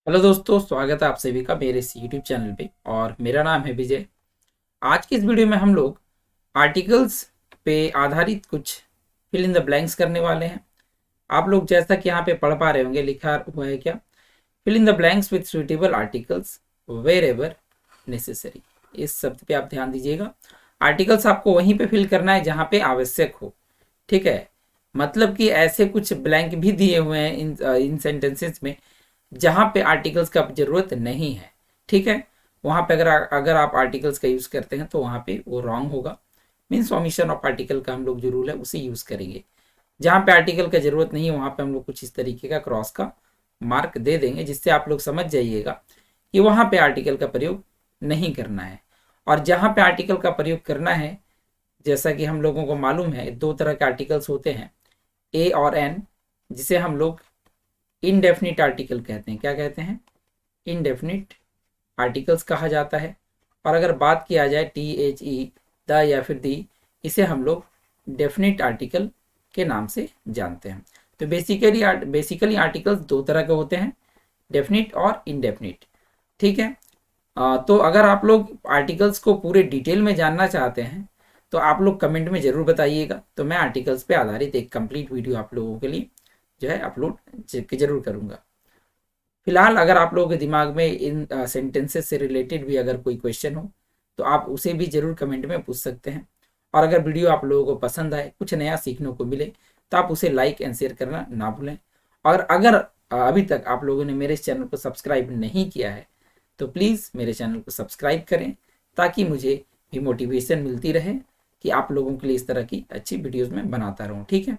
Hello दोस्तों, स्वागत है आप सभी का मेरे इस यूट्यूब चैनल पे। और मेरा नाम है विजय। आज की इस वीडियो में हम लोग आर्टिकल्स पे आधारित कुछ फिल इन द ब्लैंक्स करने वाले हैं। आप लोग जैसा कि यहाँ पे पढ़ पा रहे होंगे, लिखा हुआ है क्या, fill in the blanks with suitable articles wherever necessary. इस शब्द पे आप ध्यान दीजिएगा। आर्टिकल्स आपको वहीं पे फिल करना है जहाँ पे आवश्यक हो। ठीक है, मतलब कि ऐसे कुछ ब्लैंक भी दिए हुए हैं इन सेंटेंसेस में जहां पे आर्टिकल्स का जरूरत नहीं है। ठीक है, वहां पे अगर आप आर्टिकल्स का यूज करते हैं तो वहां पे वो रॉन्ग होगा। मीन्स ओमिशन ऑफ आर्टिकल का हम लोग जो रूल है उसे यूज करेंगे। जहां पे आर्टिकल का जरूरत नहीं है वहां पे हम लोग कुछ इस तरीके का क्रॉस का मार्क दे देंगे, जिससे आप लोग समझ जाइएगा कि वहां पे आर्टिकल का प्रयोग नहीं करना है। और जहां पे आर्टिकल का प्रयोग करना है, जैसा कि हम लोगों को मालूम है, दो तरह के आर्टिकल्स होते हैं, ए और एन, जिसे हम लोग इनडेफिनिट आर्टिकल कहते हैं। क्या कहते हैं? इनडेफिनिट आर्टिकल्स कहा जाता है। और अगर बात किया जाए टी एच ई, द या फिर दी, इसे हम लोग डेफिनिट आर्टिकल के नाम से जानते हैं। तो बेसिकली आर्टिकल्स दो तरह के होते हैं, डेफिनिट और इनडेफिनिट। ठीक है। तो अगर आप लोग आर्टिकल्स को पूरे डिटेल में जानना चाहते हैं तो आप लोग कमेंट में ज़रूर बताइएगा, तो मैं आर्टिकल्स पे आधारित एक कंप्लीट वीडियो आप लोगों के लिए जो है अपलोड जरूर करूँगा। फिलहाल अगर आप लोगों के दिमाग में इन सेंटेंसेस से रिलेटेड भी अगर कोई क्वेश्चन हो तो आप उसे भी जरूर कमेंट में पूछ सकते हैं। और अगर वीडियो आप लोगों को पसंद आए, कुछ नया सीखने को मिले, तो आप उसे लाइक एंड शेयर करना ना भूलें। और अगर अभी तक आप लोगों ने मेरे इस चैनल को सब्सक्राइब नहीं किया है तो प्लीज़ मेरे चैनल को सब्सक्राइब करें, ताकि मुझे भी मोटिवेशन मिलती रहे कि आप लोगों के लिए इस तरह की अच्छी वीडियोज़ में बनाता रहूँ। ठीक है,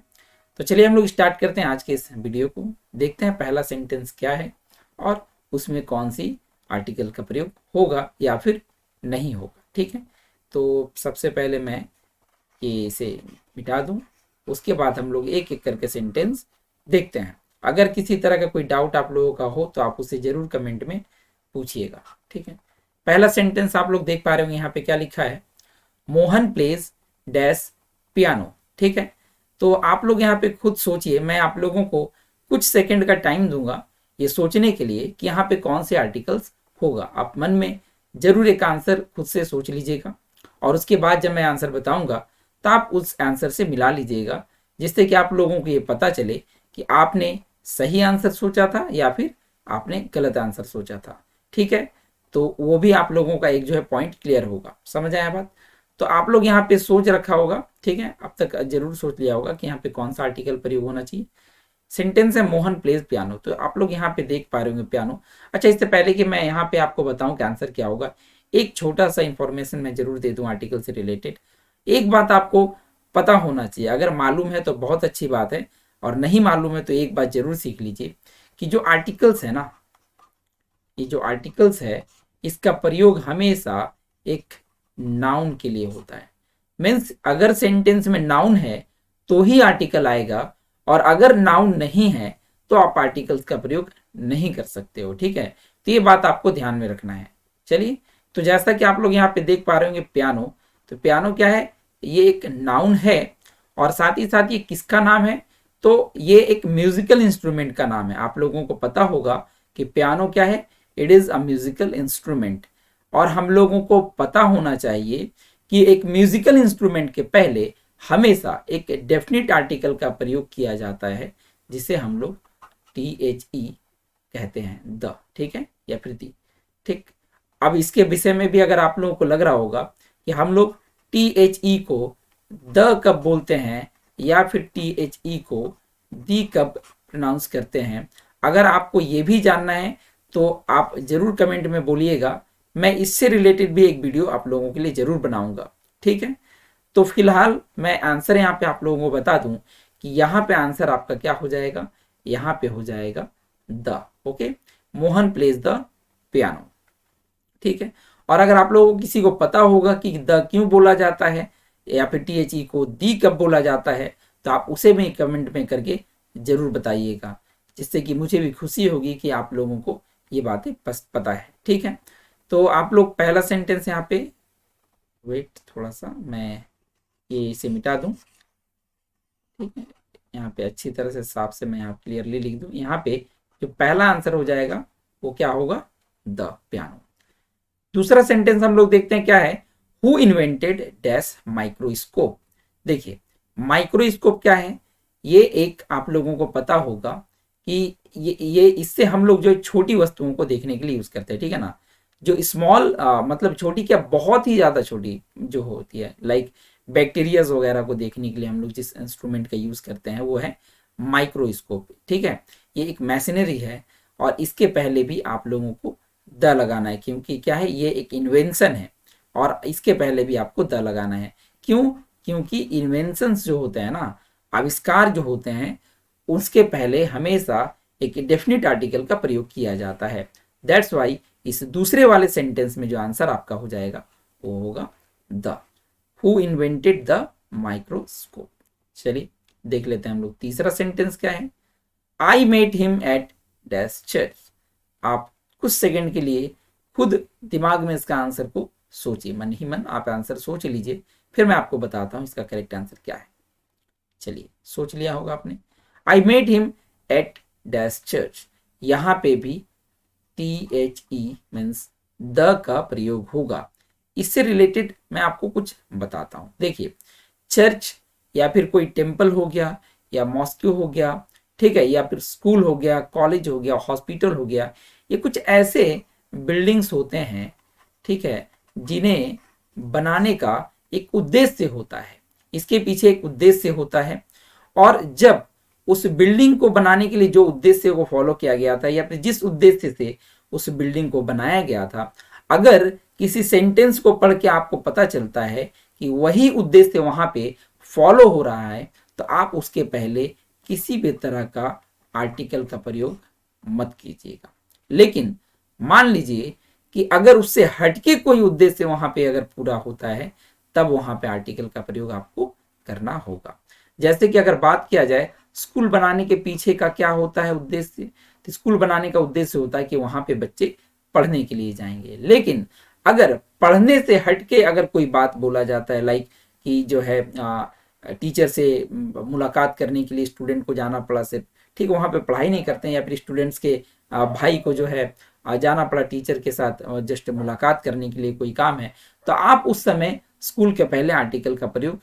तो चलिए हम लोग स्टार्ट करते हैं आज के इस वीडियो को। देखते हैं पहला सेंटेंस क्या है और उसमें कौन सी आर्टिकल का प्रयोग होगा या फिर नहीं होगा। ठीक है, तो सबसे पहले मैं ये इसे मिटा दूं, उसके बाद हम लोग एक एक करके सेंटेंस देखते हैं। अगर किसी तरह का कोई डाउट आप लोगों का हो तो आप उसे जरूर कमेंट में पूछिएगा। ठीक है, पहला सेंटेंस आप लोग देख पा रहे होंगे, यहाँ पे क्या लिखा है, मोहन प्लेज डैश पियानो। ठीक है, तो आप लोग यहाँ पे खुद सोचिए, मैं आप लोगों को कुछ सेकंड का टाइम दूंगा ये सोचने के लिए कि यहाँ पे कौन से आर्टिकल्स होगा। आप मन में जरूर एक आंसर खुद से सोच लीजिएगा, और उसके बाद जब मैं आंसर बताऊंगा तो आप उस आंसर से मिला लीजिएगा, जिससे कि आप लोगों को ये पता चले कि आपने सही आंसर सोचा था या फिर आपने गलत आंसर सोचा था। ठीक है, तो वो भी आप लोगों का एक जो है पॉइंट क्लियर होगा। समझ आया बात? तो आप लोग यहाँ पे सोच रखा होगा, ठीक है, अब तक जरूर सोच लिया होगा कि यहाँ पे कौन सा आर्टिकल प्रयोग होना चाहिए। सेंटेंस है मोहन प्लेज पियानो, तो आप लोग यहाँ पे देख पा रहे होंगे पियानो। अच्छा, इससे पहले कि मैं यहाँ पे आपको बताऊं कि आंसर क्या होगा, एक छोटा सा इंफॉर्मेशन मैं जरूर दे दूं आर्टिकल से रिलेटेड। एक बात आपको पता होना चाहिए, अगर मालूम है तो बहुत अच्छी बात है, और नहीं मालूम है तो एक बात जरूर सीख लीजिए कि जो आर्टिकल्स है ना, ये जो आर्टिकल्स है, इसका प्रयोग हमेशा एक नाउन के लिए होता है। मीन्स अगर सेंटेंस में नाउन है तो ही आर्टिकल आएगा, और अगर नाउन नहीं है तो आप आर्टिकल्स का प्रयोग नहीं कर सकते हो। ठीक है, तो ये बात आपको ध्यान में रखना है। चलिए, तो जैसा कि आप लोग यहाँ पे देख पा रहे होंगे पियानो, तो पियानो क्या है, ये एक नाउन है, और साथ ही साथ ये किसका नाम है, तो ये एक म्यूजिकल इंस्ट्रूमेंट का नाम है। आप लोगों को पता होगा कि पियानो क्या है, it is a musical instrument. और हम लोगों को पता होना चाहिए कि एक म्यूजिकल इंस्ट्रूमेंट के पहले हमेशा एक डेफिनिट आर्टिकल का प्रयोग किया जाता है, जिसे हम लोग टी एच ई कहते हैं, द। ठीक है, या फिर दी। ठीक, अब इसके विषय में भी अगर आप लोगों को लग रहा होगा कि हम लोग टी एच ई को द कब बोलते हैं या फिर टी एच ई को दी कब प्रोनाउंस करते हैं, अगर आपको ये भी जानना है तो आप जरूर कमेंट में बोलिएगा। मैं इससे रिलेटेड भी एक वीडियो आप लोगों के लिए जरूर बनाऊंगा। ठीक है, तो फिलहाल मैं आंसर यहाँ पे आप लोगों को बता दूं कि यहाँ पे आंसर आपका क्या हो जाएगा, यहाँ पे हो जाएगा the. Okay, Mohan plays the piano. ठीक है, और अगर आप लोगों को किसी को पता होगा कि द क्यों बोला जाता है या फिर टी एच ई को दी कब बोला जाता है, तो आप उसे भी कमेंट में करके जरूर बताइएगा, जिससे कि मुझे भी खुशी होगी कि आप लोगों को ये बातें पता है। ठीक है, तो आप लोग पहला सेंटेंस यहाँ पे, वेट थोड़ा सा मैं ये इसे मिटा दूं। ठीक है, यहाँ पे अच्छी तरह से साफ से मैं यहाँ क्लियरली लिख दूं। यहाँ पे जो पहला आंसर हो जाएगा वो क्या होगा, द पियानो। दूसरा सेंटेंस हम लोग देखते हैं क्या है, हु इन्वेंटेड डैश माइक्रोस्कोप। देखिए माइक्रोस्कोप क्या है, ये एक आप लोगों को पता होगा कि ये इससे हम लोग जो छोटी वस्तुओं को देखने के लिए यूज करते हैं, ठीक है ना। जो स्मॉल मतलब छोटी क्या, बहुत ही ज्यादा छोटी जो होती है, लाइक बैक्टीरियाज वगैरह को देखने के लिए हम लोग जिस इंस्ट्रूमेंट का यूज करते हैं वो है माइक्रोस्कोप, ठीक है। ये एक मशीनरी है और इसके पहले भी आप लोगों को द लगाना है, क्योंकि क्या है, ये एक इन्वेंशन है और इसके पहले भी आपको द लगाना है। क्यों, क्योंकि इन्वेंशंस जो होते हैं ना, आविष्कार जो होते हैं, उसके पहले हमेशा एक डेफिनेट आर्टिकल का प्रयोग किया जाता है। दैट्स वाई इस दूसरे वाले सेंटेंस में जो आंसर आपका हो जाएगा वो होगा the, who invented the microscope. चलिए देख लेते हैं हम लोग तीसरा सेंटेंस क्या है, I met him at dash church. आप कुछ सेकंड के लिए खुद दिमाग में इसका आंसर को सोचिए, मन ही मन आप आंसर सोच लीजिए, फिर मैं आपको बताता हूं इसका करेक्ट आंसर क्या है। चलिए सोच लिया होगा आपने, I met him at dash church. यहां पे भी THE मीन्स द का प्रयोग होगा। इससे रिलेटेड मैं आपको कुछ बताता हूं। देखिए चर्च या फिर कोई टेम्पल हो गया या मॉस्क्यू हो गया, ठीक है, या फिर स्कूल हो गया, कॉलेज हो गया, हॉस्पिटल हो गया, ये कुछ ऐसे बिल्डिंग्स होते हैं, ठीक है, जिन्हें बनाने का एक उद्देश्य होता है, इसके पीछे एक उद्देश्य होता है। और जब उस बिल्डिंग को बनाने के लिए जो उद्देश्य को फॉलो किया गया था या फिर जिस उद्देश्य से उस बिल्डिंग को बनाया गया था, अगर किसी सेंटेंस को पढ़ के आपको पता चलता है कि वही उद्देश्य वहां पे फॉलो हो रहा है, तो आप उसके पहले किसी भी तरह का आर्टिकल का प्रयोग मत कीजिएगा। लेकिन मान लीजिए कि अगर उससे हटके कोई उद्देश्य वहां पे अगर पूरा होता है, तब वहां पे आर्टिकल का प्रयोग आपको करना होगा। जैसे कि अगर बात किया जाए स्कूल बनाने के पीछे का क्या होता है उद्देश्य, तो स्कूल बनाने का उद्देश्य होता है कि वहां पे बच्चे पढ़ने के लिए जाएंगे। लेकिन अगर पढ़ने से हटके अगर कोई बात बोला जाता है, लाइक कि जो है टीचर से मुलाकात करने के लिए स्टूडेंट को जाना पड़ा सिर्फ, ठीक, वहां पे पढ़ाई नहीं करते हैं, या फिर स्टूडेंट्स के भाई को जो है जाना पड़ा टीचर के साथ जस्ट मुलाकात करने के लिए कोई काम है, तो आप उस समय स्कूल के पहले आर्टिकल का प्रयोग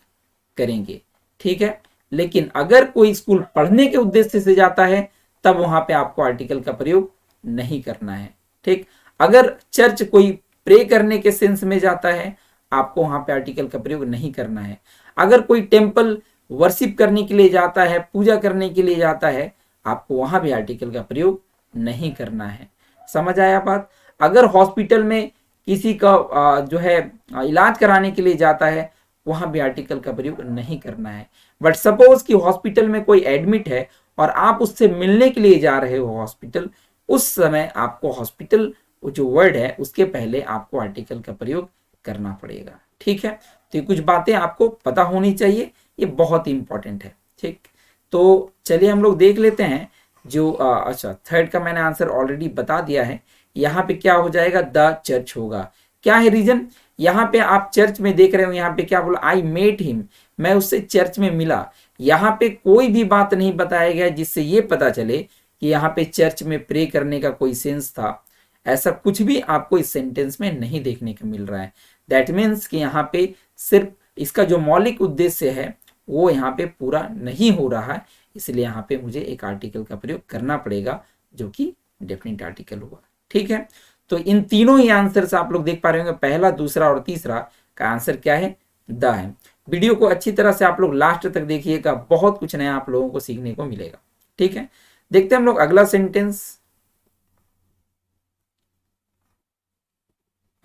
करेंगे, ठीक है। लेकिन अगर कोई स्कूल पढ़ने के उद्देश्य से जाता है, तब वहां पे आपको आर्टिकल का प्रयोग नहीं करना है, ठीक। अगर चर्च कोई प्रे करने के सेंस में जाता है, आपको वहां पे आर्टिकल का प्रयोग नहीं करना है। अगर कोई टेम्पल वर्शिप करने के लिए जाता है, पूजा करने के लिए जाता है, आपको वहां भी आर्टिकल का प्रयोग नहीं करना है। समझ आया बात। अगर हॉस्पिटल में किसी का जो है इलाज कराने के लिए जाता है, वहां भी आर्टिकल का प्रयोग नहीं करना है। बट सपोज कि हॉस्पिटल में कोई एडमिट है और आप उससे मिलने के लिए जा रहे हो हॉस्पिटल, उस समय आपको हॉस्पिटल जो वर्ड है उसके पहले आपको आर्टिकल का प्रयोग करना पड़ेगा, ठीक है। तो ये कुछ बातें आपको पता होनी चाहिए, ये बहुत ही इंपॉर्टेंट है, ठीक। तो चलिए हम लोग देख लेते हैं जो अच्छा थर्ड का मैंने आंसर ऑलरेडी बता दिया है। यहाँ पे क्या हो जाएगा, द चर्च होगा। क्या है रीजन, यहाँ पे आप चर्च में देख रहे हो, यहाँ पे क्या बोला, आई मेट हिम, मैं उससे चर्च में मिला। यहाँ पे कोई भी बात नहीं बताया गया जिससे ये पता चले कि यहाँ पे चर्च में प्रे करने का कोई सेंस था। ऐसा कुछ भी आपको इस सेंटेंस में नहीं देखने को मिल रहा है। दैट मीन्स कि यहाँ पे सिर्फ इसका जो मौलिक उद्देश्य है वो यहाँ पे पूरा नहीं हो रहा है, इसलिए यहाँ पे मुझे एक आर्टिकल का प्रयोग करना पड़ेगा जो कि डेफिनेट आर्टिकल होगा, ठीक है। तो इन तीनों ही आंसर से आप लोग देख पा रहे होंगे, पहला, दूसरा और तीसरा का आंसर क्या है, द है। वीडियो को अच्छी तरह से आप लोग लास्ट तक देखिएगा, बहुत कुछ नया आप लोगों को सीखने को मिलेगा, ठीक है। देखते हैं हम लोग अगला सेंटेंस।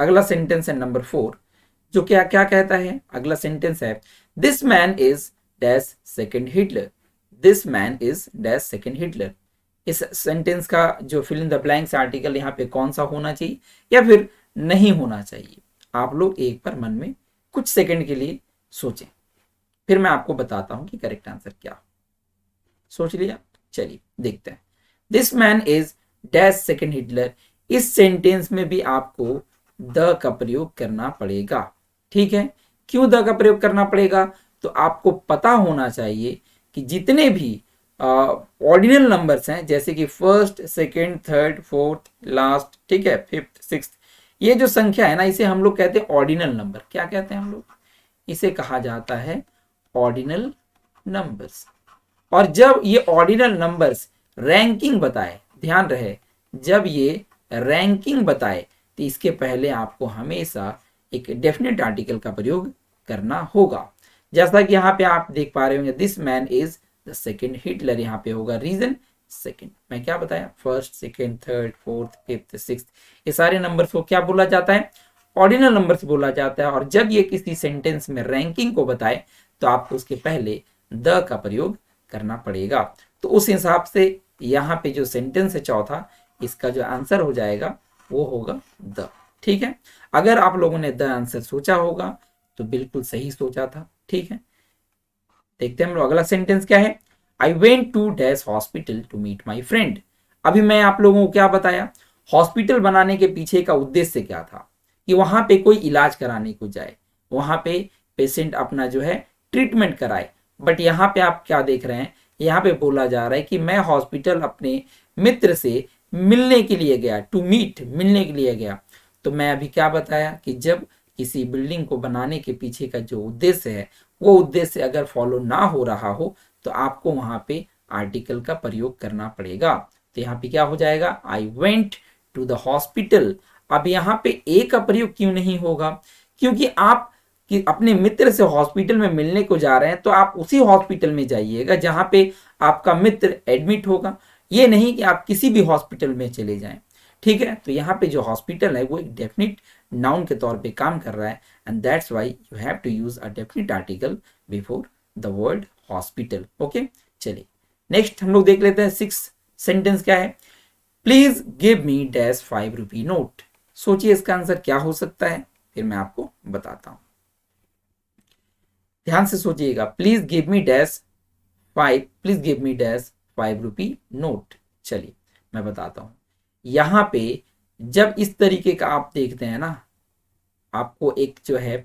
अगला सेंटेंस है नंबर 4, जो क्या क्या कहता है। अगला सेंटेंस है, this man is dash second Hitler. This man is dash second Hitler. इस सेंटेंस का जो fill in the blanks article यहाँ पे कौन सा होना चाहिए या फिर नहीं होना चाहिए, आप लोग एक बार मन में कुछ सेकंड के लिए सोचें, फिर मैं आपको बताता हूं कि करेक्ट आंसर क्या। सोच लिया, चलिए देखते हैं। This man is dash second Hitler. इस सेंटेंस में भी आपको द का प्रयोग करना पड़ेगा, ठीक है। क्यों द का प्रयोग करना पड़ेगा, तो आपको पता होना चाहिए कि जितने भी ऑर्डिनल नंबर्स हैं, जैसे कि first, second, third, fourth, last, ठीक है, फिफ्थ, सिक्स्थ, ये जो संख्या है ना, इसे हम लोग कहते हैं ऑर्डिनल नंबर। क्या कहते हैं हम लोग? इसे कहा जाता है ऑर्डिनल नंबर्स। और जब ये ऑर्डिनल नंबर्स रैंकिंग बताए, ध्यान रहे, जब ये रैंकिंग बताए तो इसके पहले आपको हमेशा एक डेफिनेट आर्टिकल का प्रयोग करना होगा। जैसा कि यहाँ पे आप देख पा रहे होंगे, this man is the second Hitler, यहाँ पे होगा रीजन सेकंड। मैं क्या बताया? First, second, third, fourth, fifth, sixth, ये सारे नंबर्स को क्या बोला जाता है? ऑर्डिनल नंबर्स बोला जाता है। और जब ये किसी सेंटेंस में रैंकिंग को बताए तो आपको उसके पहले द का प्रयोग करना पड़ेगा। तो उस हिसाब से यहाँ पे जो सेंटेंस है चौथा, इसका जो आंसर हो जाएगा वो होगा द। ठीक है, अगर आप लोगों ने द आंसर सोचा होगा तो बिल्कुल सही सोचा था। ठीक है, देखते हैं हम लोग अगला सेंटेंस क्या है। I went to dash hospital to meet my friend. अभी मैं आप लोगों को क्या बताया? हॉस्पिटल बनाने के पीछे का उद्देश्य क्या था? कि वहां पे कोई इलाज कराने को जाए, वहां पे पेशेंट अपना जो है ट्रीटमेंट कराए। बट यहाँ पे आप क्या देख रहे हैं? यहाँ पे बोला जा रहा है कि मैं हॉस्पिटल अपने मित्र से मिलने के लिए गया, टू मीट, मिलने के लिए गया। तो मैं अभी क्या बताया कि जब किसी बिल्डिंग को बनाने के पीछे का जो उद्देश्य है, वो उद्देश्य अगर फॉलो ना हो रहा हो तो आपको वहां पे आर्टिकल का प्रयोग करना पड़ेगा। तो यहाँ पे क्या हो जाएगा? I went to the hospital. अब यहाँ पे ए का प्रयोग क्यों नहीं होगा? क्योंकि आप कि अपने मित्र से हॉस्पिटल में मिलने को जा रहे हैं तो आप उसी हॉस्पिटल में जाइएगा जहां पे आपका मित्र एडमिट होगा, ये नहीं कि आप किसी भी हॉस्पिटल में चले जाएं। ठीक है, तो यहाँ पे जो हॉस्पिटल है वो एक डेफिनेट नाउन के तौर पे काम कर रहा है, and that's why you have to use a definite article before the word hospital. Okay, चलिए नेक्स्ट हम लोग देख लेते हैं। सिक्स सेंटेंस क्या है? Please give me dash 5 rupee note. सोचिए इसका आंसर क्या हो सकता है, फिर मैं आपको बताता हूं। ध्यान से सोचिएगा। Please give me dash 5, please give me dash 5 rupee note. चलिए मैं बताता हूं। यहां पे जब इस तरीके का आप देखते हैं ना, आपको एक जो है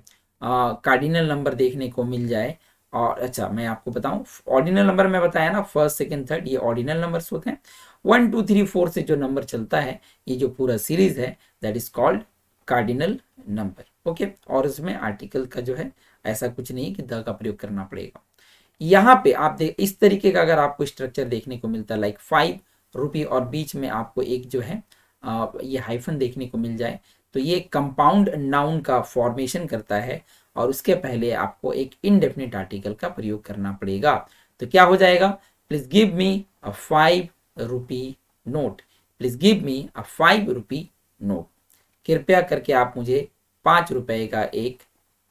कार्डिनल नंबर देखने को मिल जाए। और अच्छा मैं आपको बताऊं, ऑर्डिनल नंबर में बताया ना, फर्स्ट, सेकंड, थर्ड, ये ऑर्डिनल नंबर्स होते हैं। 1 2 3 4 से जो नंबर चलता है, ये जो पूरा सीरीज है, that is called cardinal number. Okay, और इसमें आर्टिकल का जो है ऐसा कुछ नहीं कि द का प्रयोग करना पड़ेगा। यहाँ पे आप देख, इस तरीके का अगर आपको स्ट्रक्चर देखने को मिलता है, लाइक 5 रुपी और बीच में आपको एक जो है ये हाइफन देखने को मिल जाए, तो ये कंपाउंड नाउन का फॉर्मेशन करता है और उसके पहले आपको एक इनडेफिनिट आर्टिकल का प्रयोग करना पड़ेगा। तो क्या हो जाएगा? Please give me a 5 rupee note. Please give me a 5 rupee note. कृपया करके आप मुझे 5 रुपए का एक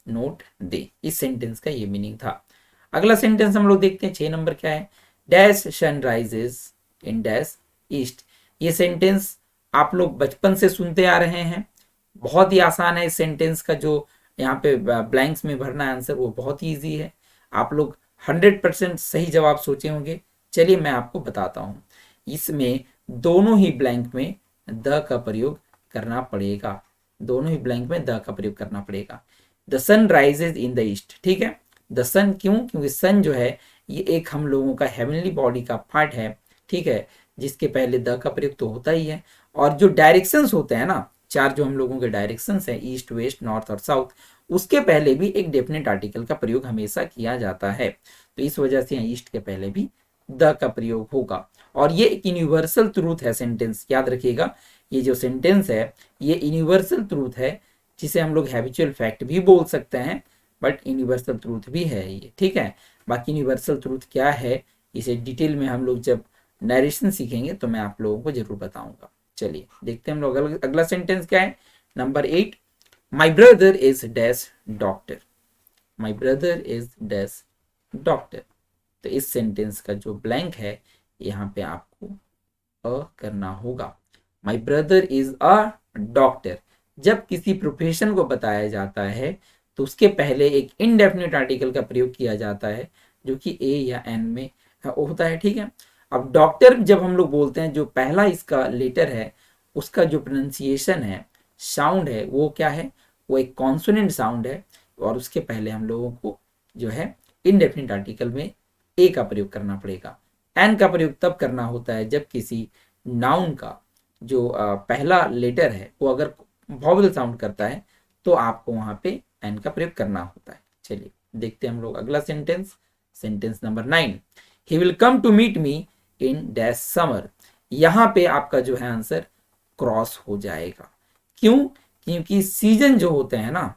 नोट दे। इस सेंटेंस का ये मीनिंग था। अगला सेंटेंस हम लोग देखते हैं, 6 नंबर क्या है? Dash sunrises in dash east. ये सेंटेंस आप लोग बचपन से सुनते आ रहे हैं। बहुत ही आसान है इस सेंटेंस का जो यहाँ पे ब्लैंक्स में भरना आंसर, वो बहुत ही ईजी है। आप लोग 100% सही जवाब सोचे होंगे। चलिए मैं आपको बताता हूँ। इसमें दोनों ही ब्लैंक में द का प्रयोग करना पड़ेगा। दोनों ही ब्लैंक में द का प्रयोग करना पड़ेगा। The sun rises in the east. ठीक है, द सन क्यों? क्योंकि सन जो है ये एक हम लोगों का हेवनली बॉडी का पार्ट है। ठीक है, जिसके पहले द का प्रयोग तो होता ही है। और जो डायरेक्शंस होते हैं ना, 4 जो हम लोगों के डायरेक्शंस हैं, ईस्ट, वेस्ट, नॉर्थ और साउथ, उसके पहले भी एक डेफिनेट आर्टिकल का प्रयोग हमेशा किया जाता है। तो इस वजह से ईस्ट के पहले भी द का प्रयोग होगा। और ये एक यूनिवर्सल ट्रूथ है सेंटेंस, याद रखिएगा। ये जो सेंटेंस है ये यूनिवर्सल ट्रूथ है, जिसे हम लोग हैबिचुअल फैक्ट भी बोल सकते हैं, बट यूनिवर्सल ट्रूथ भी है ये। ठीक है, बाकी यूनिवर्सल ट्रूथ क्या है इसे डिटेल में हम लोग जब नरेशन सीखेंगे तो मैं आप लोगों को जरूर बताऊंगा। चलिए देखते हैं हम लोग अगला सेंटेंस क्या है। Number 8, my brother is dash doctor. My brother is dash doctor. तो इस सेंटेंस का जो ब्लैंक है यहाँ पे आपको अ करना होगा। My brother is a doctor. जब किसी प्रोफेशन को बताया जाता है तो उसके पहले एक इनडेफिनिट आर्टिकल का प्रयोग किया जाता है, जो कि ए या एन में होता है। ठीक है, अब डॉक्टर जब हम लोग बोलते हैं, जो पहला इसका लेटर है उसका जो प्रोनाउंसिएशन है, साउंड है, वो क्या है? वो एक कॉन्सोनेंट साउंड है। और उसके पहले हम लोगों को जो है इनडेफिनिट आर्टिकल में ए का प्रयोग करना पड़ेगा। एन का प्रयोग तब करना होता है जब किसी नाउन का जो पहला लेटर है वो अगर वॉवल साउंड करता है तो आपको वहां पे एन का प्रयोग करना होता है। चलिए देखते हैं हम लोग अगला sentence, sentence number 9। He will come to meet me in dash summer. यहाँ पे आपका जो है आंसर क्रॉस हो जाएगा। क्यों? क्योंकि सीजन जो होते हैं ना,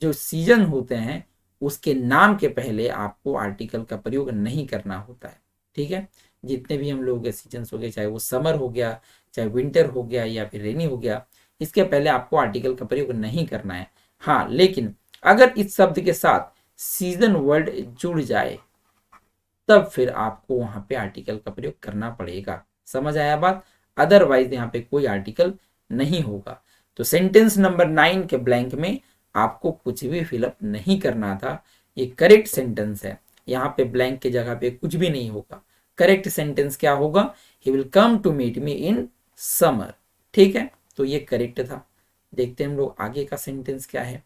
जो सीजन होते हैं उसके नाम के पहले आपको आर्टिकल का प्रयोग नहीं करना होता है। ठीक है, जितने भी हम लोगों के सीजन हो गए, चाहे वो समर हो गया, चाहे विंटर हो गया या फिर रेनी हो गया, इसके पहले आपको आर्टिकल का प्रयोग नहीं करना है। हाँ, लेकिन अगर इस शब्द के साथ सीजन वर्ड जुड़ जाए तब फिर आपको वहां पे आर्टिकल का प्रयोग करना पड़ेगा। समझ आया बात? अदरवाइज यहाँ पे कोई आर्टिकल नहीं होगा। तो सेंटेंस नंबर 9 के ब्लैंक में आपको कुछ भी फिलअप नहीं करना था। ये करेक्ट सेंटेंस है, यहाँ पे ब्लैंक के जगह पे कुछ भी नहीं होगा। करेक्ट सेंटेंस क्या होगा? He will come to meet me in summer. ठीक है, तो ये करेक्ट था। देखते हैं हम लोग आगे का सेंटेंस क्या है।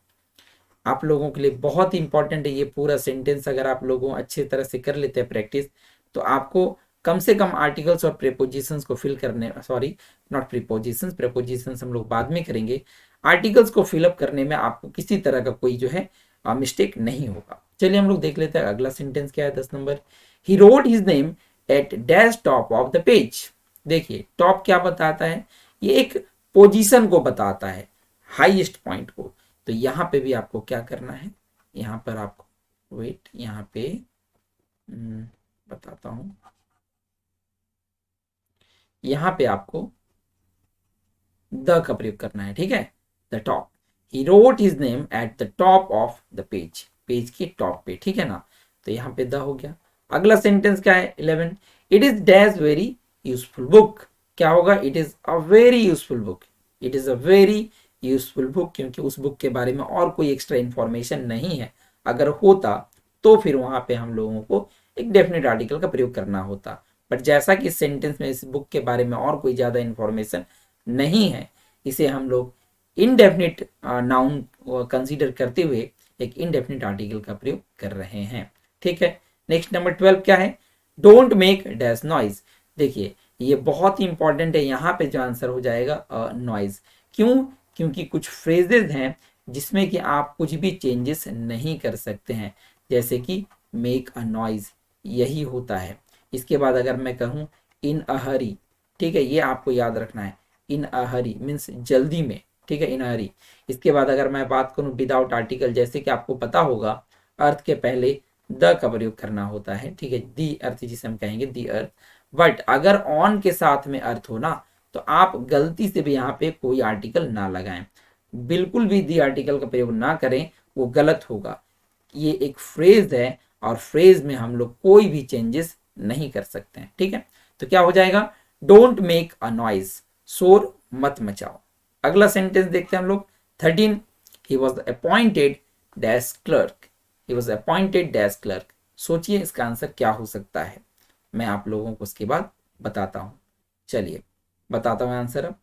आप लोगों के लिए बहुत इंपॉर्टेंट है ये पूरा सेंटेंस। अगर आप लोगों अच्छे तरह से कर लेते हैं प्रैक्टिस, तो आपको कम से कम आर्टिकल्स और प्रीपोजिशंस को फिल करने, सॉरी नॉट प्रीपोजिशंस, प्रीपोजिशंस हम लोग बाद में करेंगे। आर्टिकल्स को फिलअप करने में आपको किसी तरह का कोई जो है मिस्टेक नहीं होगा। चलिए हम लोग देख लेते हैं अगला सेंटेंस क्या है, 10 number. He wrote his name at dash top of the page. देखिए टॉप क्या बताता है? ये एक पोजीशन को बताता है, हाईएस्ट पॉइंट को। तो यहाँ पे भी आपको क्या करना है, यहाँ पर आपको वेट, यहाँ पे बताता हूं, यहाँ पे आपको द का प्रयोग करना है। ठीक है, the top. He wrote his name at the top of the page, page के टॉप पे। ठीक है ना, तो यहाँ पे द हो गया। अगला सेंटेंस क्या है, 11। It is dash very useful book. क्या होगा? It is a very useful book. It is a very useful book, क्योंकि उस बुक के बारे में और कोई एक्स्ट्रा इंफॉर्मेशन नहीं है। अगर होता तो फिर वहां पे हम लोगों को एक डेफिनेट आर्टिकल का प्रयोग करना होता। बट जैसा कि इस सेंटेंस में इस बुक के बारे में और कोई ज्यादा इंफॉर्मेशन नहीं है, इसे हम लोग इनडेफिनिट नाउन कंसीडर करते हुए एक इनडेफिनिट आर्टिकल का प्रयोग कर रहे हैं। ठीक है, नेक्स्ट नंबर 12 क्या है? Don't make dash noise. देखिए ये बहुत ही इंपॉर्टेंट है, यहाँ पे जो आंसर हो जाएगा नॉइज। क्यों? क्योंकि कुछ फ्रेजेस हैं जिसमें कि आप कुछ भी चेंजेस नहीं कर सकते हैं, जैसे कि मेक अ नॉइज, यही होता है। इसके बाद अगर मैं कहूँ इन अ हरी, ठीक है, ये आपको याद रखना है। इन अ हरी मीन्स जल्दी में। ठीक है, इन अ हरी। इसके बाद अगर मैं बात करूँ विदाउट आर्टिकल, जैसे कि आपको पता होगा अर्थ के पहले द का प्रयोग करना होता है। ठीक है, दी अर्थ जिसे हम कहेंगे दी अर्थ। बट अगर ऑन के साथ में अर्थ हो ना, तो आप गलती से भी यहाँ पे कोई आर्टिकल ना लगाएं, बिल्कुल भी दी आर्टिकल का प्रयोग ना करें, वो गलत होगा। ये एक फ्रेज है और फ्रेज में हम लोग कोई भी चेंजेस नहीं कर सकते हैं। ठीक है, तो क्या हो जाएगा? डोंट मेक अ नॉइज, शोर मत मचाओ। अगला सेंटेंस देखते हैं हम लोग, 13। He was appointed dash clerk. He was appointed dash clerk. सोचिए इसका आंसर क्या हो सकता है, मैं आप लोगों को उसके बाद बताता हूं। चलिए बताता हूं आंसर अब,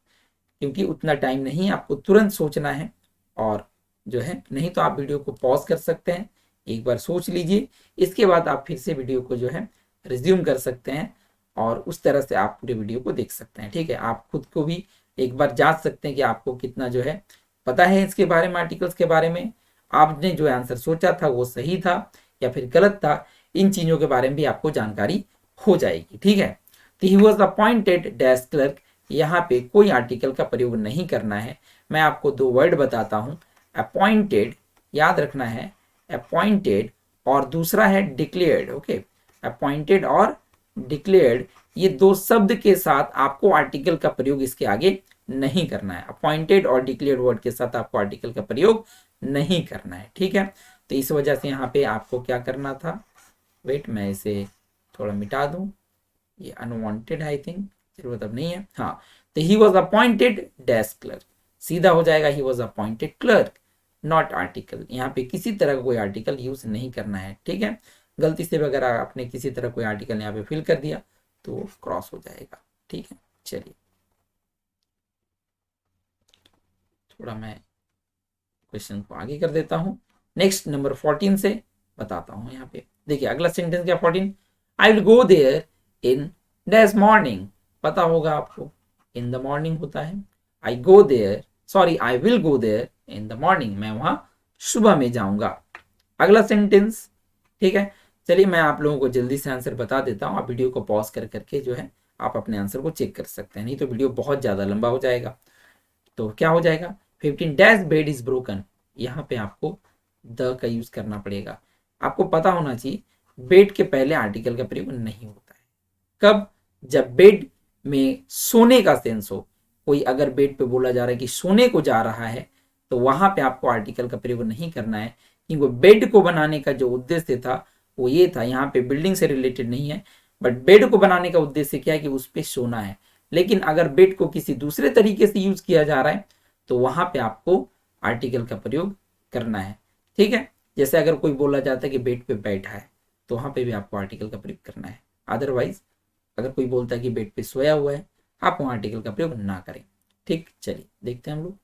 क्योंकि उतना टाइम नहीं, आपको तुरंत सोचना है। और जो है, नहीं तो आप वीडियो को पॉज कर सकते हैं, एक बार सोच लीजिए, इसके बाद आप फिर से वीडियो को जो है रिज्यूम कर सकते हैं और उस तरह से आप पूरे वीडियो को देख सकते हैं। ठीक है, आप खुद को भी एक बार जांच सकते हैं कि आपको कितना जो है पता है इसके बारे में, आर्टिकल्स के बारे में। आपने जो आंसर सोचा था वो सही था या फिर गलत था, इन चीजों के बारे में भी आपको जानकारी हो जाएगी। ठीक है, तो he was appointed dash clerk, यहाँ पे कोई आर्टिकल का प्रयोग नहीं करना है। मैं आपको दो वर्ड बताता हूं, अपॉइंटेड, याद रखना है, अपॉइंटेड, और दूसरा है डिक्लेयर्ड। ओके, अपॉइंटेड और डिक्लेयर्ड, ये दो शब्द के साथ आपको आर्टिकल का प्रयोग इसके आगे नहीं करना है। अपॉइंटेड और डिक्लेयर्ड वर्ड के साथ आपको आर्टिकल का प्रयोग नहीं करना है। ठीक है, तो इस वजह से यहाँ पे आपको क्या करना था, वेट मैं इसे थोड़ा मिटा दूं, ये अनवांटेड आई थिंक, जरूरत अब नहीं है। हाँ, तो he was appointed dash clerk, सीधा हो जाएगा he was appointed clerk, not article. यहाँ पे किसी तरह का कोई आर्टिकल यूज नहीं करना है। ठीक है, गलती से भी अगर आपने किसी तरह कोई आर्टिकल यहाँ पे फिल कर दिया तो क्रॉस हो जाएगा। ठीक है, चलिए थोड़ा मैं क्वेश्चन को आगे कर देता हूँ। नेक्स्ट नंबर 14 से बताता हूँ। यहाँ पे देखिए अगला सेंटेंस क्या, 14। I will go there in dash morning, पता होगा आपको इन द मॉर्निंग होता है। I go there, sorry I will go there in the morning, मैं वहां सुबह में जाऊंगा। अगला सेंटेंस, ठीक है। चलिए मैं आप लोगों को जल्दी से आंसर बता देता हूँ, आप वीडियो को पॉज कर करके जो है आप अपने आंसर को चेक कर सकते हैं, नहीं तो वीडियो बहुत ज़्यादा लंबा हो जाएगा। तो क्या हो जाएगा, 15 डैश बेड इज ब्रोकन, यहाँ पे आपको द का यूज करना पड़ेगा। आपको पता होना चाहिए बेड के पहले आर्टिकल का प्रयोग नहीं होता है। कब, जब बेड में सोने का सेंस हो, कोई अगर बेड पे बोला जा रहा है कि सोने को जा रहा है, तो वहां पे आपको आर्टिकल का प्रयोग नहीं करना है, क्योंकि बेड को बनाने का जो उद्देश्य था वो ये था, यहाँ पे बिल्डिंग से रिलेटेड नहीं है, बट बेड को बनाने का उद्देश्य क्या है कि उस पर सोना है। लेकिन अगर बेड को किसी दूसरे तरीके से यूज किया जा रहा है तो वहां पे आपको आर्टिकल का प्रयोग करना है, ठीक है। जैसे अगर कोई बोला जाता है कि बेड पे बैठा है, तो वहां पे भी आपको आर्टिकल का प्रयोग करना है। अदरवाइज अगर कोई बोलता है कि बेड पे सोया हुआ है, आप वहां आर्टिकल का प्रयोग ना करें, ठीक। चलिए देखते हैं हम लोग।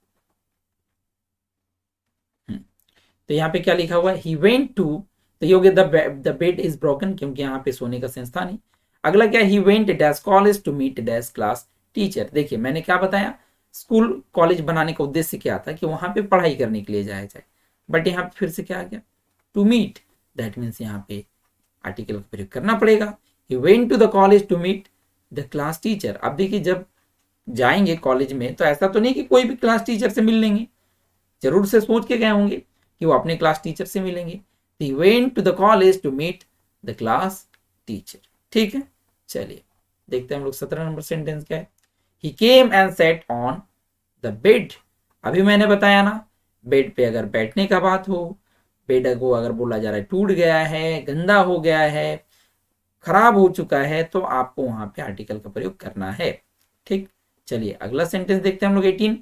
तो यहाँ पे क्या लिखा हुआ है, ही वेंट टू, तो ये हो गया द बेड इज ब्रोकन, क्योंकि यहाँ पे सोने का सेंस था नहीं। अगला क्या है, he went dash college to meet dash class teacher. देखिए मैंने क्या बताया, स्कूल कॉलेज बनाने का उद्देश्य क्या था कि वहां पे पढ़ाई करने के लिए जाया जाए, बट यहाँ पे फिर से क्या आ गया, टू मीट, दैट मीन्स यहाँ पे आर्टिकल का प्रयोग करना पड़ेगा। He went to the college to meet the class teacher. अब देखिए जब जाएंगे कॉलेज में तो ऐसा तो नहीं कि कोई भी क्लास टीचर से मिल लेंगे, जरूर से सोच के गए होंगे कि वो अपने क्लास टीचर से मिलेंगे। He went to the college to meet the class teacher, ठीक है। चलिए देखते हैं हम लोग 17 नंबर सेंटेंस क्या है, he came and set on the bed. अभी मैंने बताया ना, बेड पे अगर बैठने का बात हो, बेड को अगर बोला जा रहा है टूट गया है, गंदा हो गया है, खराब हो चुका है, तो आपको वहां पे आर्टिकल का प्रयोग करना है, ठीक। चलिए अगला सेंटेंस देखते हैं हम लोग 18,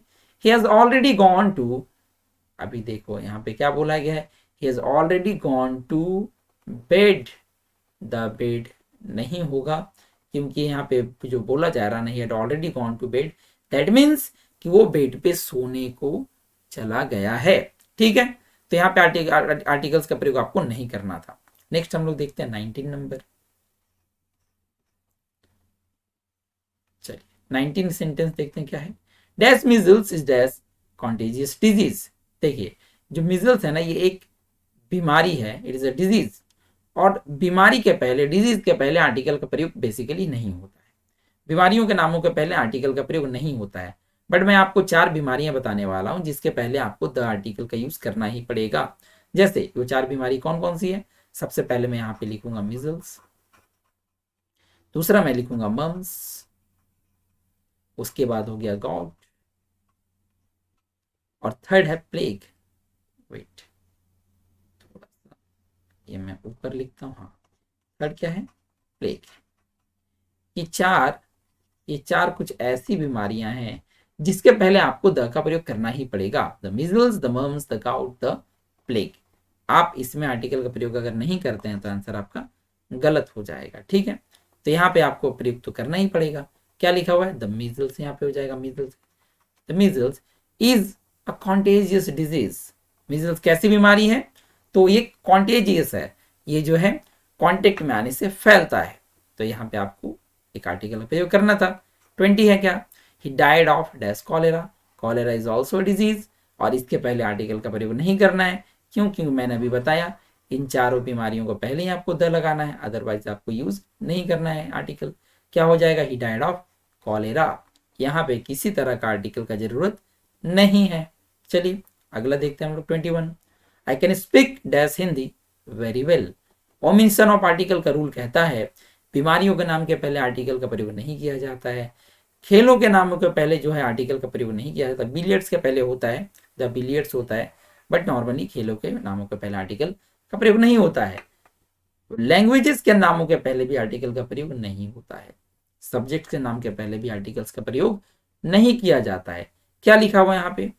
he has already gone to, अभी देखो यहाँ पे क्या बोला गया है, he has already gone to bed, the bed नहीं होगा, क्योंकि यहाँ पे जो बोला जा रहा नहीं है already gone to bed, that means कि वो बेड पे सोने को चला गया है, ठीक है। तो यहाँ पे आर्टिकल्स का प्रयोग आपको नहीं करना था। नेक्स्ट हम लोग देखते हैं 19 नंबर। चलिए 19 सेंटेंस देखते हैं क्या है, dash measles is dash contagious disease. देखिए जो मिजल्स है ना, ये एक बीमारी है, इट इज अ डिजीज, और बीमारी के पहले, डिजीज के पहले आर्टिकल का प्रयोग बेसिकली नहीं होता है। बीमारियों के नामों के पहले आर्टिकल का प्रयोग नहीं होता है, बट मैं आपको 4 बीमारियां बताने वाला हूं जिसके पहले आपको द आर्टिकल का यूज करना ही पड़ेगा। जैसे वो 4 बीमारी कौन कौन सी है, सबसे पहले मैं यहाँ पे लिखूंगा मिजल्स, दूसरा मैं लिखूंगा मम्स, उसके बाद हो गया गॉट, और थर्ड है प्लेग। वेट, थोड़ा सा ये मैं ऊपर लिखता हूँ, हाँ थर्ड क्या है, प्लेग। ये चार, ये चार कुछ ऐसी बीमारियां हैं जिसके पहले आपको द का प्रयोग करना ही पड़ेगा, the measles, the mumps, the gout, the plague. आप इसमें आर्टिकल का प्रयोग अगर नहीं करते हैं तो आंसर आपका गलत हो जाएगा, ठीक है। तो यहाँ पे आपको प्रयोग तो करना ही पड़ेगा। क्या लिखा हुआ है, द मिजल्स, यहाँ पे हो जाएगा measles, the measles is a contagious disease. Measles कैसी बीमारी है, तो ये कॉन्टेजियस है, ये जो है कॉन्टेक्ट में आने से फैलता है, तो यहाँ पे आपको एक आर्टिकल का प्रयोग करना था। 20 है क्या, he died of dash cholera, cholera is also disease, और इसके पहले आर्टिकल का प्रयोग नहीं करना है, क्यों, क्योंकि मैंने अभी बताया इन चारों बीमारियों को पहले ही आपको द लगाना है, अदरवाइज आपको यूज नहीं करना है आर्टिकल। क्या हो जाएगा, ही डाइड ऑफ कॉलेरा, यहाँ पे किसी तरह का आर्टिकल का जरूरत नहीं है। चलिए अगला देखते हैं हम लोग 21, I can speak dash Hindi very well. Omission of article का रूल कहता है बीमारियों के नाम के पहले आर्टिकल का प्रयोग नहीं किया जाता है, खेलों के नामों के पहले जो है आर्टिकल का प्रयोग नहीं किया जाता, बिलियर्ड्स के पहले होता है, द बिलियर्ड्स होता है, बट नॉर्मली खेलों के नामों के पहले आर्टिकल का प्रयोग नहीं होता है। लैंग्वेजेस के नामों के पहले भी आर्टिकल का प्रयोग नहीं होता है, सब्जेक्ट के नाम के पहले भी आर्टिकल्स का प्रयोग नहीं किया जाता है। क्या लिखा हुआ है यहाँ पे,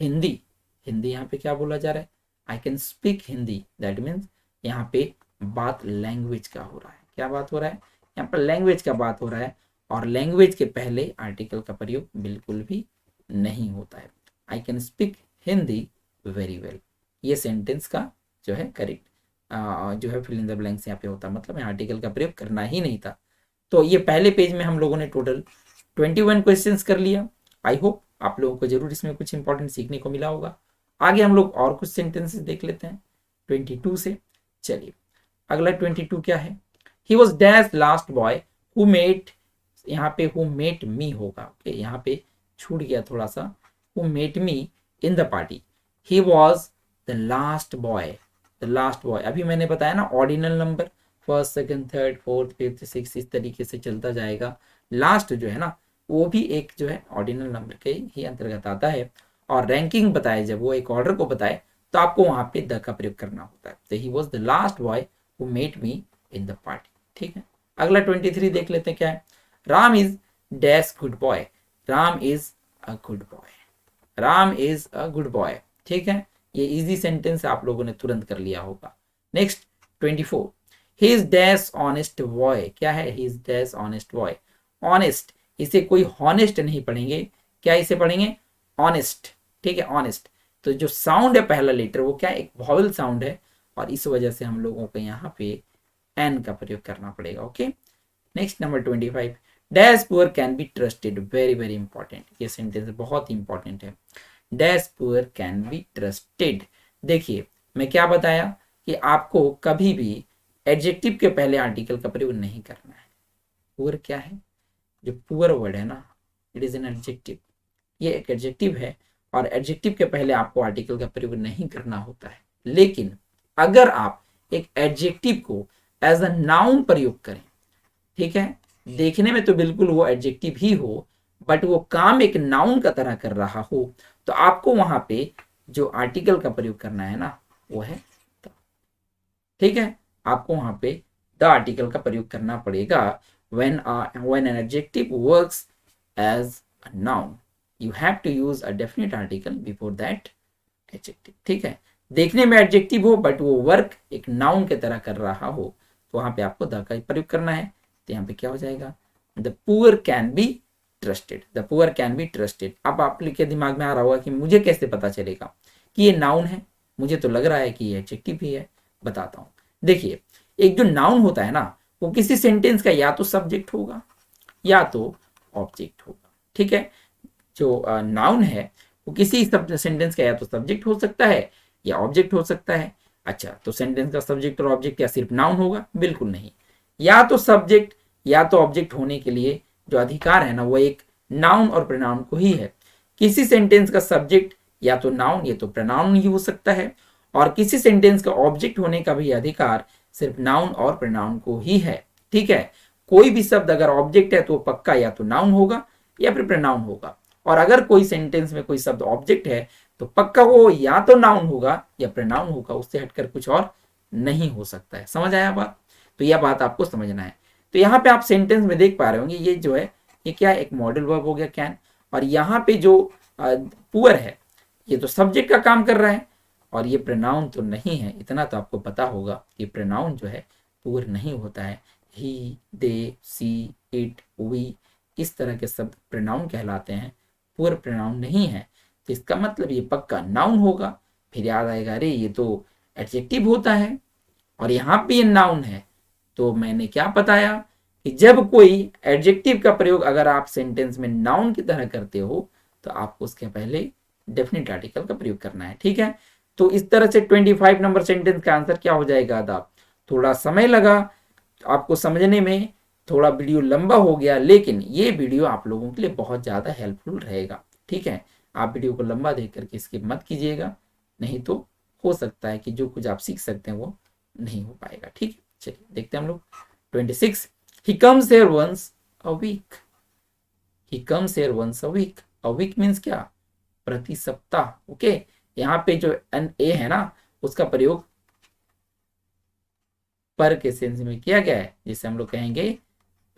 हिंदी, हिंदी यहाँ पे क्या बोला जा रहा है, I can speak Hindi, that means यहाँ पे बात लैंग्वेज का हो रहा है। क्या बात हो रहा है, यहाँ पर लैंग्वेज का बात हो रहा है, और लैंग्वेज के पहले आर्टिकल का प्रयोग बिल्कुल भी नहीं होता है। I can speak Hindi very well, ये सेंटेंस का जो है करेक्ट जो है फिल इन द ब्लैंक्स यहाँ पे होता, मतलब आर्टिकल का प्रयोग करना ही नहीं था। तो ये पहले पेज में हम लोगों ने टोटल 21 क्वेश्चंस कर लिया। आई होप आप लोगों को जरूर इसमें कुछ इंपॉर्टेंट सीखने को मिला होगा। आगे हम लोग और कुछ सेंटेंसेस देख लेते हैं 22 से। चलिए अगला 22 क्या है, he was dash last boy who met, यहाँ पे हु मेट मी होगा, ओके यहाँ पे छूट गया थोड़ा सा, who met me in the party, he was the last boy. The last boy अभी मैंने बताया ना ordinal number first second third fourth fifth six इस तरीके से चलता जाएगा। लास्ट जो है ना वो भी एक जो है ऑर्डिनल नंबर के ही अंतर्गत आता है, और रैंकिंग बताए जब वो एक ऑर्डर को बताए तो आपको वहां पे द का प्रयोग करना होता है। तो he was the last boy who met me in the party. ठीक है, अगला 23 देख लेते हैं क्या है, Ram is dash good boy, Ram is a good boy, Ram is a good boy. ठीक है, ये इजी सेंटेंस आप लोगों ने तुरंत कर लिया होगा। Next 24, he is dash honest boy, क्या है, he is dash honest boy. Honest, इसे कोई हॉनेस्ट नहीं पढ़ेंगे, क्या इसे पढ़ेंगे ऑनेस्ट। ठीक है, ऑनेस्ट, तो जो साउंड है पहला लेटर वो क्या है, एक वॉवल साउंड है, और इस वजह से हम लोगों को यहाँ पे एन का प्रयोग करना पड़ेगा। Okay, next number 25, dash poor can be trusted, very very important, ये सेंटेंस बहुत इंपॉर्टेंट है। Dash poor can be trusted, देखिए मैं क्या बताया कि आपको कभी भी एडजेक्टिव के पहले आर्टिकल का प्रयोग नहीं करना है। पुअर क्या है, जो पुअर वर्ड है ना, इट इज एन एडजेक्टिव, ये एक एडजेक्टिव है, और एडजेक्टिव के पहले आपको आर्टिकल का प्रयोग नहीं करना होता है। लेकिन अगर आप एक एडजेक्टिव को एज अ नाउन प्रयोग करें, ठीक है, देखने में तो बिल्कुल वो एडजेक्टिव ही हो, बट वो काम एक नाउन का तरह कर रहा हो, तो आपको वहां पे जो आर्टिकल का प्रयोग करना है ना वो है द। ठीक है, आपको वहां पे द आर्टिकल का प्रयोग करना पड़ेगा। when an adjective works as a noun you have to use a definite article before that adjective। ठीक है, देखने में एडजेक्टिव हो बट वो वर्क एक नाउन के तरह कर रहा हो, तो वहां पे आपको द का प्रयोग करना है। तो यहाँ पे क्या हो जाएगा, the poor can be trusted, the poor can be trusted. अब आप के दिमाग में आ रहा होगा कि मुझे कैसे पता चलेगा कि ये नाउन है, मुझे तो लग रहा है कि ये एडजेक्टिव ही है। बताता हूँ, देखिए एक जो नाउन होता है ना वो किसी सेंटेंस का या तो सब्जेक्ट होगा या तो ऑब्जेक्ट होगा। ठीक है, जो नाउन है वो किसी सेंटेंस का या तो सब्जेक्ट हो सकता है या ऑब्जेक्ट हो सकता है। अच्छा, तो सेंटेंस का सब्जेक्ट और ऑब्जेक्ट या सिर्फ नाउन होगा, बिल्कुल नहीं, या तो सब्जेक्ट या तो ऑब्जेक्ट होने के लिए जो अधिकार है ना वो एक नाउन और प्रोनाउन को ही है। किसी सेंटेंस का सब्जेक्ट या तो नाउन या तो प्रोनाउन ही हो सकता है, और किसी सेंटेंस का ऑब्जेक्ट होने का भी अधिकार सिर्फ नाउन और प्रोनाउन को ही है। ठीक है, कोई भी शब्द अगर ऑब्जेक्ट है तो पक्का या तो नाउन होगा या फिर प्रोनाउन होगा, और अगर कोई सेंटेंस में कोई शब्द ऑब्जेक्ट है तो पक्का वो या तो नाउन होगा या प्रोनाउन होगा, उससे हटकर कुछ और नहीं हो सकता है। समझ आया बात, तो यह बात आपको समझना है। तो यहाँ पे आप सेंटेंस में देख पा रहे होंगे ये जो है ये क्या है, एक मॉडल वर्ब हो गया कैन, और यहाँ पे जो पुअर है ये तो सब्जेक्ट का काम कर रहा है, और ये प्रोनाउन तो नहीं है। इतना तो आपको पता होगा कि प्रोनाउन जो है पुअर नहीं होता है। ही, दे, सी, इट, वी, इस तरह के शब्द प्रोनाउन कहलाते हैं, पुअर प्रोनाउन नहीं है। तो इसका मतलब ये पक्का नाउन होगा। फिर याद आएगा अरे ये तो एडजेक्टिव होता है और यहाँ पे ये नाउन है। तो मैंने क्या बताया कि जब कोई एडजेक्टिव का प्रयोग अगर आप सेंटेंस में नाउन की तरह करते हो तो आपको उसके पहले डेफिनेट आर्टिकल का प्रयोग करना है। ठीक है, तो इस तरह से 25 नंबर सेंटेंस का आंसर क्या हो जाएगा अदाब। थोड़ा समय लगा आपको समझने में, थोड़ा वीडियो लंबा हो गया, लेकिन ये वीडियो आप लोगों के लिए बहुत ज़्यादा हेल्पफुल रहेगा। ठीक है, आप वीडियो को लंबा देख करके स्किप मत कीजिएगा, नहीं तो हो सकता है कि जो कुछ आप सीख सकते हैं वो नहीं हो पाएगा। ठीक है, चलिए देखते हैं हम लोग 26, he comes here once a week, he comes here once a week. A week means क्या, प्रति सप्ताह। ओके, यहाँ पे जो एन ए है ना उसका प्रयोग पर के सेंस में किया गया है, जिसे हम लोग कहेंगे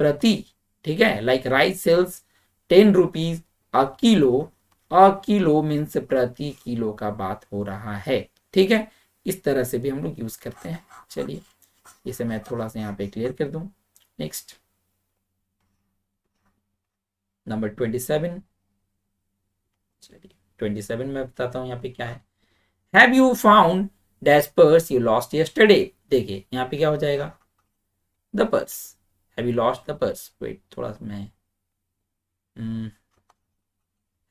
प्रति। ठीक है, like rice sells 10 rupees a kilo, a kilo means प्रति किलो का बात हो रहा है। ठीक है, इस तरह से भी हम लोग यूज करते हैं। चलिए इसे मैं थोड़ा सा यहाँ पे क्लियर कर दूं। नेक्स्ट नंबर 27, चलिए 27 में बताता हूँ यहाँ पे क्या है, have you found dash purse you lost yesterday. देखिए यहाँ पे क्या हो जाएगा, the purse, have you lost the purse, wait थोड़ा सा मैं,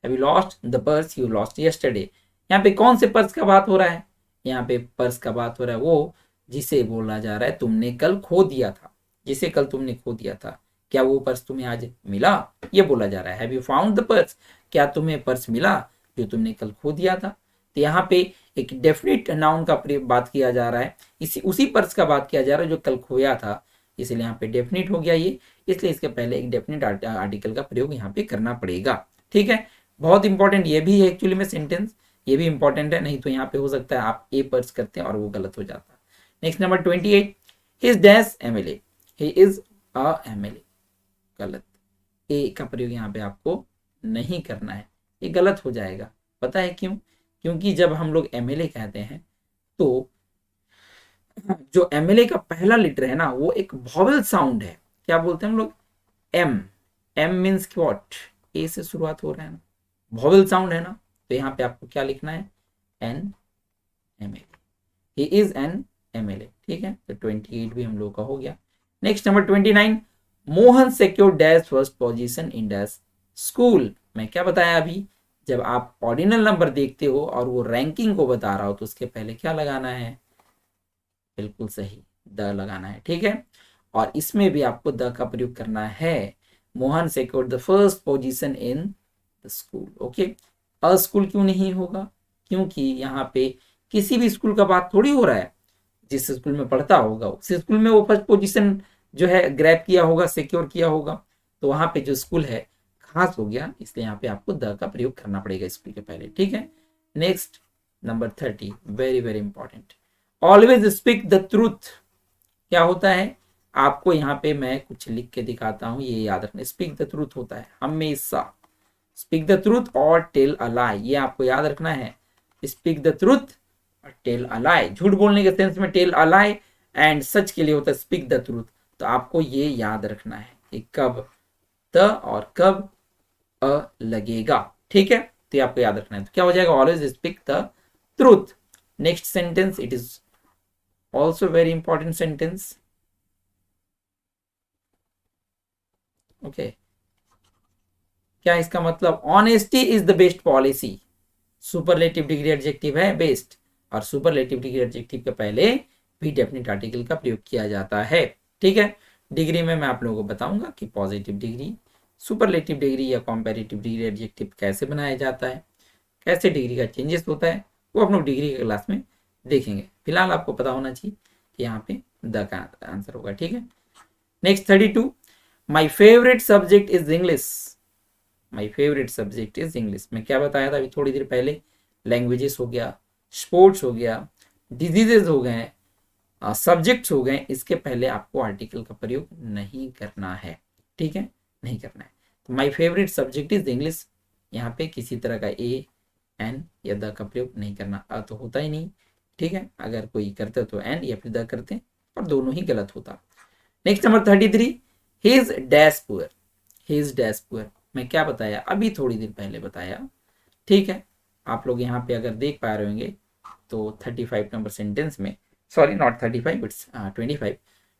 have you lost the purse you lost yesterday. यहाँ पे कौन से पर्स का बात हो रहा है, यहाँ पे पर्स का बात हो रहा है वो जिसे बोला जा रहा है तुमने कल खो दिया था, जिसे कल तुमने खो दिया था, क्या वो पर्स तुम्हें आज मिला, ये बोला जा रहा है। Have you found the purse, क्या तुम्हें पर्स मिला जो तुमने कल खो दिया था। तो यहाँ पे एक डेफिनेट नाउन का बात किया जा रहा है, इसी उसी पर्स का बात किया जा रहा है जो कल खोया था, इसलिए यहाँ पे डेफिनेट हो गया ये, इसलिए इसके पहले एक डेफिनेट आर्टिकल का प्रयोग यहाँ पे करना पड़ेगा। ठीक है, बहुत इंपॉर्टेंट ये भी है एक्चुअली में सेंटेंस, ये भी इंपॉर्टेंट है, नहीं तो यहाँ पे हो सकता है आप ए पर्स करते हैं और वो गलत हो जाता है। Next number 28, he is dash MLA, he is a MLA, गलत, ए का प्रयोग यहाँ पे आपको नहीं करना है, ये गलत हो जाएगा। पता है क्यों, क्योंकि जब हम लोग एमएलए कहते हैं तो जो एमएलए का पहला लेटर है ना वो एक वॉवेल साउंड है, क्या बोलते हैं हम लोग, एम, एम मीन्स व्हाट, ए से शुरुआत हो रहा है ना, वॉवेल साउंड है ना, तो यहाँ पे आपको क्या लिखना है, N MLA, he is an MLA. ठीक है, तो 28 भी हम लोग का हो गया। Next number 29, Mohan secured dash first position in dash school. मैं क्या बताया अभी, जब आप ऑर्डिनल नंबर देखते हो और वो रैंकिंग को बता रहा हो तो उसके पहले क्या लगाना है, बिल्कुल सही, द लगाना है। ठीक है, और इसमें भी आपको द का प्रयोग करना है। Mohan secured the first position in the school. Okay, a school क्यों नहीं होगा, क्योंकि यहाँ पे किसी भी स्कूल का बात थोड़ी हो रहा है, जिस स्कूल में पढ़ता होगा उस स्कूल में वो फर्स्ट पोजीशन जो है ग्रैब किया होगा, सिक्योर किया होगा, तो वहां पे जो स्कूल है खास हो गया, इसलिए यहाँ पे आपको द का प्रयोग करना पड़ेगा स्कूल के पहले। ठीक है, next number 30, very very important, always speak the truth. क्या होता है, आपको यहाँ पे मैं कुछ लिख के दिखाता हूँ, ये याद रखना, स्पीक द ट्रूथ होता है हमेशा, स्पीक द ट्रूथ और टेल अ लाई, ये आपको याद रखना है, स्पीक द ट्रूथ और टेल अ लाई, झूठ बोलने के सेंस में tell a lie, and such के लिए होता है स्पीक द ट्रूथ। तो आपको ये याद रखना है कि कब त और कब अ लगेगा। ठीक है, तो ये आपको याद रखना है, तो क्या हो जाएगा, always speak the truth. Next sentence, it is also very important sentence. Okay, क्या इसका मतलब, honesty is the best policy, superlative degree adjective है बेस्ट, और सुपरलेटिव डिग्री एडजेक्टिव के पहले भी डेफिनेट आर्टिकल का प्रयोग किया जाता है। ठीक है, डिग्री में मैं आप लोगों को बताऊंगा कि पॉजिटिव डिग्री, सुपरलेटिव डिग्री या कंपैरेटिव डिग्री एडजेक्टिव कैसे बनाया जाता है, कैसे डिग्री का चेंजेस होता है, वो आप लोग डिग्री के क्लास में देखेंगे। फिलहाल आपको पता होना चाहिए कि यहाँ पे द का आंसर होगा। ठीक है, next 32, my favourite subject is English, my favourite subject is English. मैं क्या बताया था अभी थोड़ी देर पहले, लैंग्वेजेस हो गया, स्पोर्ट्स हो गया, डिजीजेज हो गए, सब्जेक्ट्स हो गए, इसके पहले आपको आर्टिकल का प्रयोग नहीं करना है। ठीक है, नहीं करना है। तो my favourite subject is English, यहाँ पे किसी तरह का ए एन या द का प्रयोग नहीं करना, अ तो होता ही नहीं। ठीक है, अगर कोई करते तो एन या फिर द करते, और दोनों ही गलत होता। Next number 33, his dash poor, his dash poor. मैं क्या बताया अभी थोड़ी देर पहले बताया। ठीक है, आप लोग यहाँ पे अगर देख पा रहे होंगे तो 35 नंबर सेंटेंस में, sorry not 35 it's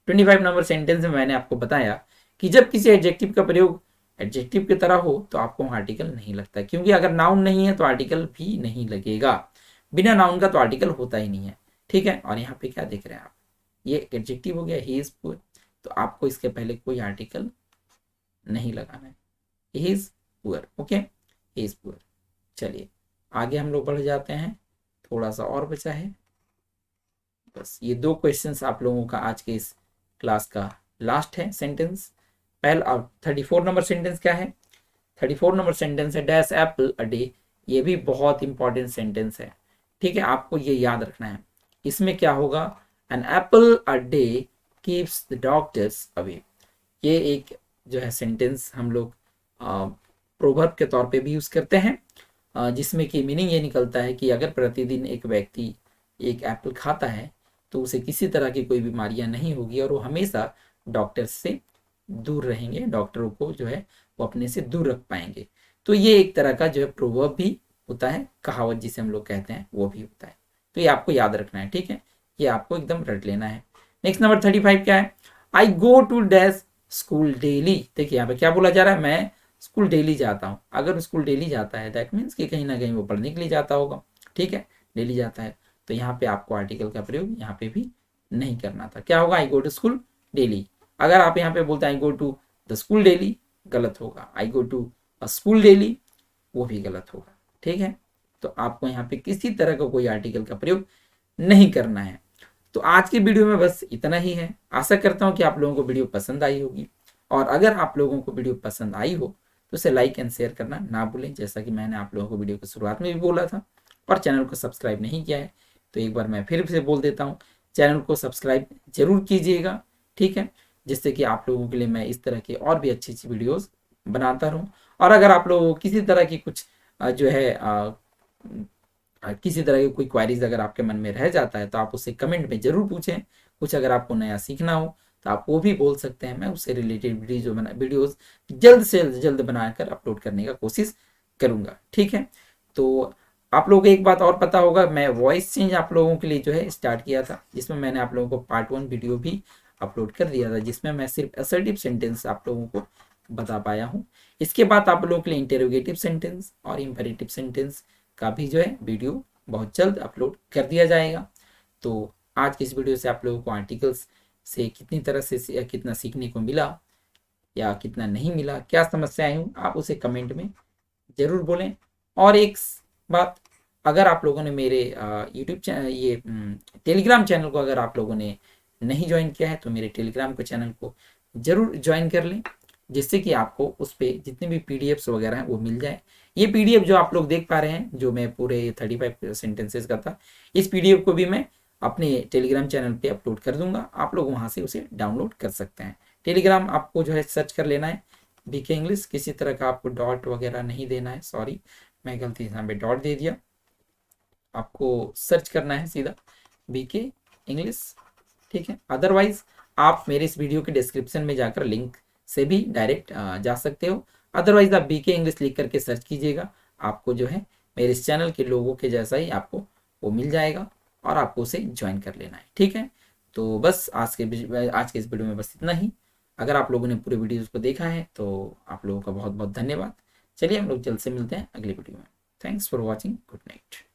25 number sentence में मैंने आपको बताया कि जब किसी एडजेक्टिव का प्रयोग एडजेक्टिव की तरह हो तो आपको वहाँ आर्टिकल नहीं लगता, क्योंकि अगर नाउन नहीं है तो आर्टिकल भी नहीं लगेगा, बिना नाउन का तो आर्टिकल होता ही नहीं है। ठीक है, और यहाँ पे क्या देख रहे हैं आप, ये एडजेक्टिव हो गया, ही इज पुअर, तो आपको इसके पहले कोई आर्टिकल नहीं लगाना है, he is poor. Okay, he is poor. चलिए आगे हम लोग बढ़ जाते हैं, थोड़ा सा और बचा है, बस ये 2 क्वेश्चंस आप लोगों का आज के इस क्लास का लास्ट है सेंटेंस। पहला 34 नंबर सेंटेंस क्या है, 34 नंबर सेंटेंस है डैश एप्पल अ डे, ये भी बहुत इंपॉर्टेंट सेंटेंस है। ठीक है, आपको ये याद रखना है, इसमें क्या होगा, an apple a day keeps the doctors away. ये एक जो है सेंटेंस हम लोग प्रोवर्ब के तौर पे भी यूज करते हैं, जिसमें कि मीनिंग ये निकलता है कि अगर प्रतिदिन एक व्यक्ति एक एप्पल खाता है तो उसे किसी तरह की कोई बीमारियां नहीं होगी और वो हमेशा डॉक्टर से दूर रहेंगे, डॉक्टरों को जो है वो अपने से दूर रख पाएंगे। तो ये एक तरह का जो है प्रोवर्ब भी होता है, कहावत जिसे हम लोग कहते हैं वो भी होता है, तो ये आपको याद रखना है। ठीक है, ये आपको एकदम रट लेना है। नेक्स्ट नंबर 35 क्या है, I go to dash school daily, देखिए यहाँ पे क्या बोला जा रहा है, मैं स्कूल डेली जाता हूँ। अगर स्कूल डेली जाता है दैट मीन्स कि कहीं ना कहीं वो पढ़ने के लिए जाता होगा, ठीक है, डेली जाता है। तो यहाँ पे आपको आर्टिकल का प्रयोग यहाँ पे भी नहीं करना था। क्या होगा, I go to school daily. अगर आप यहाँ पे बोलते हैं I go to the school daily, गलत होगा। I go to a school daily, वो भी गलत होगा, ठीक है। तो आपको यहाँ पे किसी तरह का कोई आर्टिकल का प्रयोग नहीं करना है। तो आज की वीडियो में बस इतना ही है। आशा करता हूँ कि आप लोगों को वीडियो पसंद आई होगी, और अगर आप लोगों को वीडियो पसंद आई हो तो उसे लाइक एंड शेयर करना ना भूलें, जैसा कि मैंने आप लोगों को वीडियो की शुरुआत में भी बोला था। और चैनल को सब्सक्राइब नहीं किया है तो एक बार मैं फिर से बोल देता हूँ, चैनल को सब्सक्राइब जरूर कीजिएगा, ठीक है, जिससे कि आप लोगों के लिए मैं इस तरह की और भी अच्छी अच्छी वीडियोस बनाता रहूँ। और अगर आप लोगों को किसी तरह की कुछ जो है किसी तरह की कोई क्वारीज अगर आपके मन में रह जाता है तो आप उससे कमेंट में जरूर पूछें। कुछ अगर आपको नया सीखना हो तो आप वो भी बोल सकते हैं, मैं उससे रिलेटेड वीडियोस जल्द से जल्द बनाकर अपलोड करने का कोशिश करूंगा, ठीक है। तो आप लोगों को एक बात और पता होगा, मैं वॉइस चेंज आप लोगों के लिए जो है स्टार्ट किया था, जिसमें मैंने आप लोगों को पार्ट 1 वीडियो भी अपलोड कर दिया था, जिसमें मैं सिर्फ असर्टिव सेंटेंस आप लोगों को बता पाया हूँ। इसके बाद आप लोगों के लिए इंटेरोगेटिव सेंटेंस और इंपेरेटिव सेंटेंस का भी जो है वीडियो बहुत जल्द अपलोड कर दिया जाएगा। तो आज की इस वीडियो से आप लोगों को आर्टिकल्स से कितनी तरह से कितना सीखने को मिला या कितना नहीं मिला, क्या समस्याएं हुई, आप उसे कमेंट में ज़रूर बोलें। और एक बात, अगर आप लोगों ने मेरे यूट्यूब चैनल ये टेलीग्राम चैनल को अगर आप लोगों ने नहीं ज्वाइन किया है तो मेरे टेलीग्राम को चैनल को ज़रूर ज्वाइन कर लें, जिससे कि आपको उस पर जितने भी पीडीएफ्स वगैरह हैं वो मिल जाए। ये पीडीएफ जो आप लोग देख पा रहे हैं, जो मैं पूरे 35 सेंटेंसेस का था, इस पीडीएफ को भी मैं अपने टेलीग्राम चैनल पे अपलोड कर दूंगा, आप लोग वहाँ से उसे डाउनलोड कर सकते हैं। टेलीग्राम आपको जो है सर्च कर लेना है बीके इंग्लिश, किसी तरह का आपको डॉट वगैरह नहीं देना है, सॉरी मैं गलती से यहाँ पे डॉट दे दिया। आपको सर्च करना है सीधा बीके इंग्लिश, ठीक है। अदरवाइज आप मेरे इस वीडियो के डिस्क्रिप्शन में जाकर लिंक से भी डायरेक्ट जा सकते हो। अदरवाइज आप बीके इंग्लिश लिख करके सर्च कीजिएगा, आपको जो है मेरे इस चैनल के लोगों के जैसा ही आपको वो मिल जाएगा और आपको उसे ज्वाइन कर लेना है, ठीक है। तो बस आज के इस वीडियो में बस इतना ही। अगर आप लोगों ने पूरे वीडियोज़ को देखा है तो आप लोगों का बहुत बहुत धन्यवाद। चलिए हम लोग जल्द से मिलते हैं अगली वीडियो में। Thanks for watching, good night.